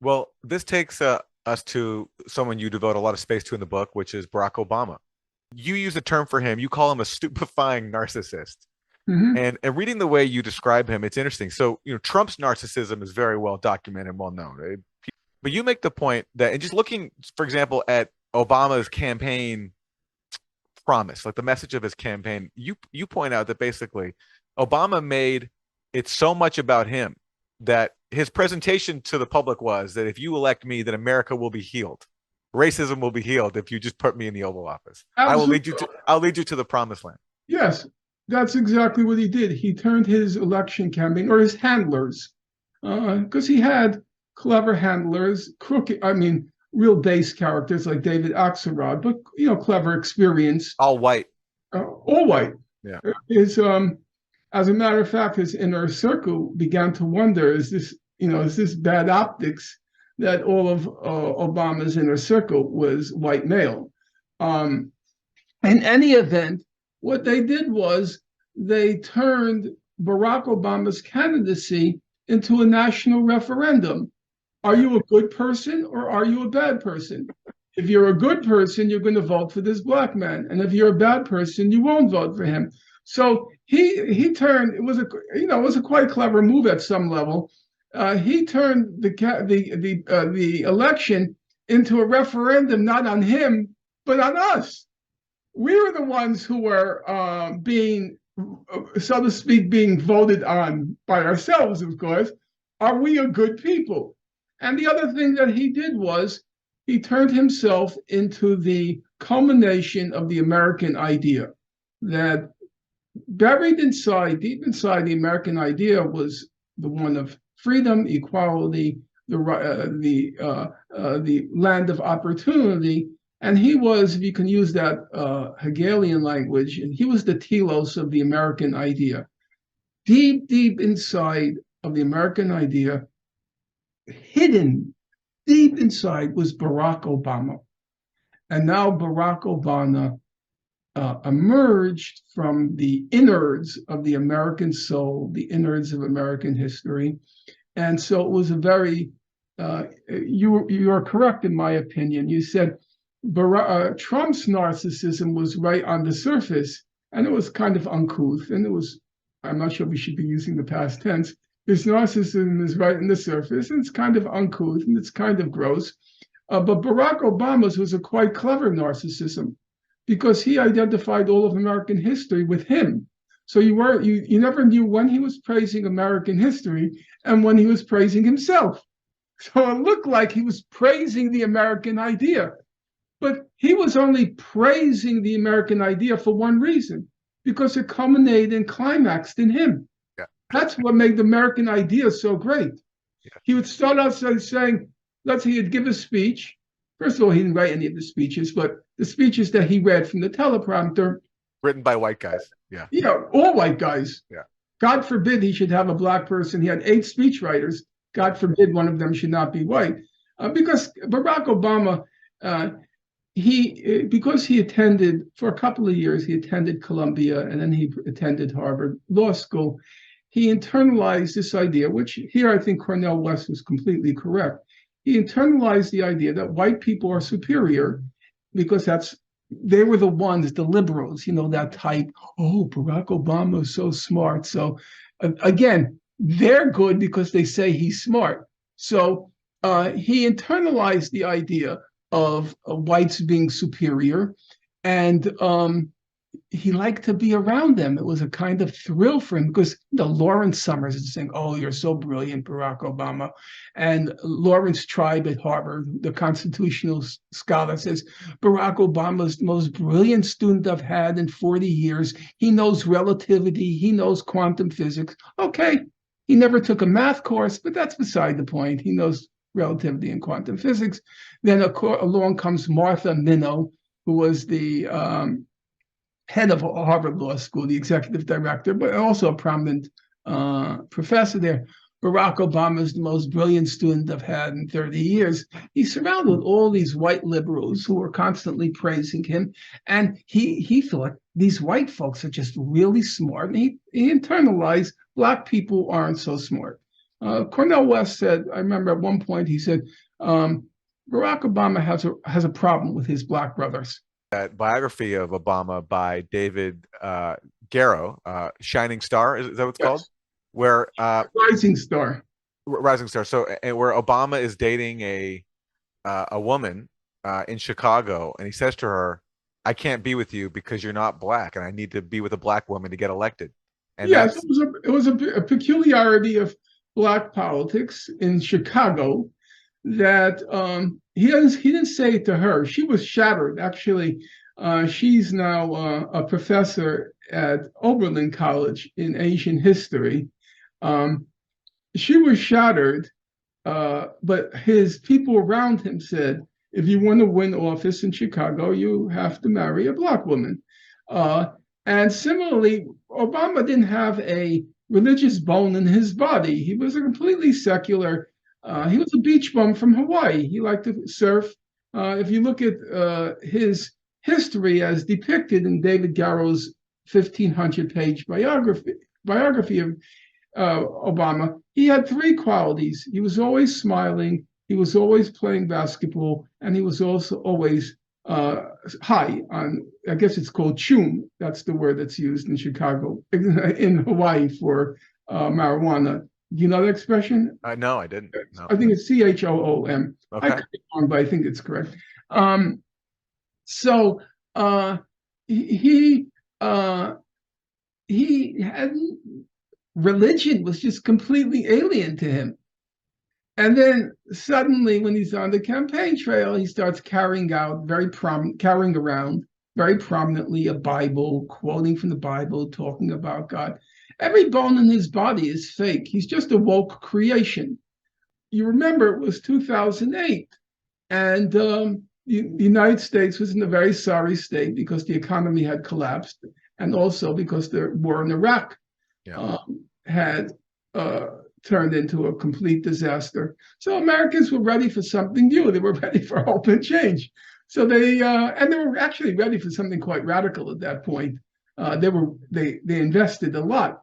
Well, this takes us to someone you devote a lot of space to in the book, which is Barack Obama. You use a term for him. You call him a stupefying narcissist. Hmm. And reading the way you describe him, it's interesting. So, Trump's narcissism is very well documented and well known, right? But you make the point that, and just looking, for example, at Obama's campaign promise, like the message of his campaign, you point out that basically Obama made it so much about him that his presentation to the public was that if you elect me, then America will be healed. Racism will be healed if you just put me in the Oval Office. Absolutely. I'll lead you to the promised land. Yes, that's exactly what he did. He turned his election campaign, or his handlers, because he had clever handlers, crooked, I mean, real base characters like David Axelrod, but clever, experienced, All white. all white. Yeah. His, as a matter of fact, his inner circle began to wonder: is this bad optics that all of Obama's inner circle was white male? Um, in any event, what they did was they turned Barack Obama's candidacy into a national referendum. Are you a good person or are you a bad person? If you're a good person, you're going to vote for this black man, and if you're a bad person, you won't vote for him. So he turned. It was a quite clever move at some level. He turned the election into a referendum, not on him but on us. We were the ones who were being, so to speak, being voted on by ourselves, of course. Are we a good people? And the other thing that he did was he turned himself into the culmination of the American idea. That buried inside, deep inside the American idea was the one of freedom, equality, the land of opportunity. And he was, if you can use that Hegelian language, he was the telos of the American idea. Deep, deep inside of the American idea, hidden deep inside, was Barack Obama. And now Barack Obama emerged from the innards of the American soul, the innards of American history. And so it was a very, you are correct in my opinion. You said Trump's narcissism was right on the surface, and it was kind of uncouth. And it was, I'm not sure we should be using the past tense. His narcissism is right on the surface, and it's kind of uncouth, and it's kind of gross. But Barack Obama's was a quite clever narcissism because he identified all of American history with him. So you never knew when he was praising American history and when he was praising himself. So it looked like he was praising the American idea. But he was only praising the American idea for one reason, because it culminated and climaxed in him. Yeah. That's what made the American idea so great. Yeah. He would start out saying, let's say he'd give a speech. First of all, he didn't write any of the speeches, but the speeches that he read from the teleprompter, Written by white guys. Yeah. all white guys. Yeah. God forbid he should have a black person. He had 8 speechwriters. God forbid one of them should not be white. Because Barack Obama, because he attended, for a couple of years, he attended Columbia and then he attended Harvard Law School. He internalized this idea, which here I think Cornel West was completely correct. He internalized the idea that white people are superior because they were the ones, the liberals, that type. Oh, Barack Obama is so smart. So again, they're good because they say he's smart. So he internalized the idea of whites being superior, and he liked to be around them. It was a kind of thrill for him because Lawrence Summers is saying, "Oh, you're so brilliant, Barack Obama," and Lawrence Tribe at Harvard, the constitutional scholar, says Barack Obama is the most brilliant student I've had in 40 years. He knows relativity. He knows quantum physics. Okay, he never took a math course, but that's beside the point. He knows relativity and quantum physics. Then along comes Martha Minow, who was the head of Harvard Law School, the executive director, but also a prominent professor there. Barack Obama is the most brilliant student I've had in 30 years. He's surrounded with all these white liberals who are constantly praising him. And he thought these white folks are just really smart. And he internalized black people aren't so smart. Cornel West said, I remember at one point he said, Barack Obama has a problem with his black brothers. That biography of Obama by David Garrow, Shining Star, is that what it's called? Yes, Where rising star. Rising Star. So, and where Obama is dating a woman in Chicago, and he says to her, "I can't be with you because you're not black, and I need to be with a black woman to get elected." And Yes, that's it was a peculiarity of black politics in Chicago that he didn't say it to her. She was shattered. Actually, she's now a professor at Oberlin College in Asian history. Um, she was shattered, but his people around him said, if you want to win office in Chicago, you have to marry a black woman. Uh, and similarly, Obama didn't have a religious bone in his body. He was a completely secular. He was a beach bum from Hawaii. He liked to surf. If you look at his history as depicted in David Garrow's 1,500-page biography of Obama, he had three qualities. He was always smiling, he was always playing basketball, and he was also always high on, I guess it's called chum. That's the word that's used in Chicago, in Hawaii for marijuana. Do you know that expression? no, I didn't. No. I think it's CHOOM. I Okay. could be wrong, but I think it's correct. So he uh, he had religion was just completely alien to him. And then suddenly, when he's on the campaign trail, he starts carrying around very prominently a Bible, quoting from the Bible, talking about God. Every bone in his body is fake. He's just a woke creation. You remember it was 2008, and the United States was in a very sorry state because the economy had collapsed, and also because the war in Iraq Yeah. had turned into a complete disaster. So Americans were ready for something new. They were ready for hope and change. So they were actually ready for something quite radical at that point. They invested a lot,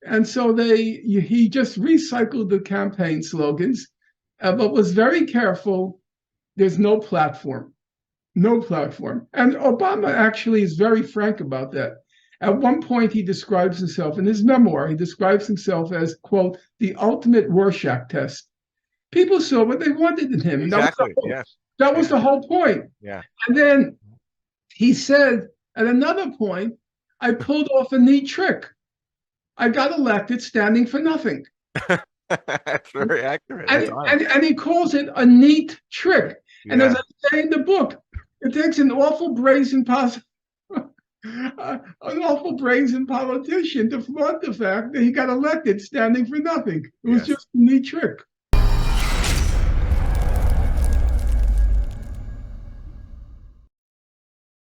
and so he just recycled the campaign slogans, but was very careful. There's no platform, no platform, and Obama actually is very frank about that. At one point, he describes himself in his memoir, he describes himself as, quote, the ultimate Rorschach test. People saw what they wanted in him. And Exactly. Yes. that was Yeah. the whole point. Yeah. And then he said, at another point, I pulled off a neat trick. I got elected standing for nothing. That's very accurate. That's And, honest. and he calls it a neat trick. And as Yeah. I say in the book, it takes an awful brazen an awful brazen politician to flaunt the fact that he got elected standing for nothing. It was Yes. just a neat trick.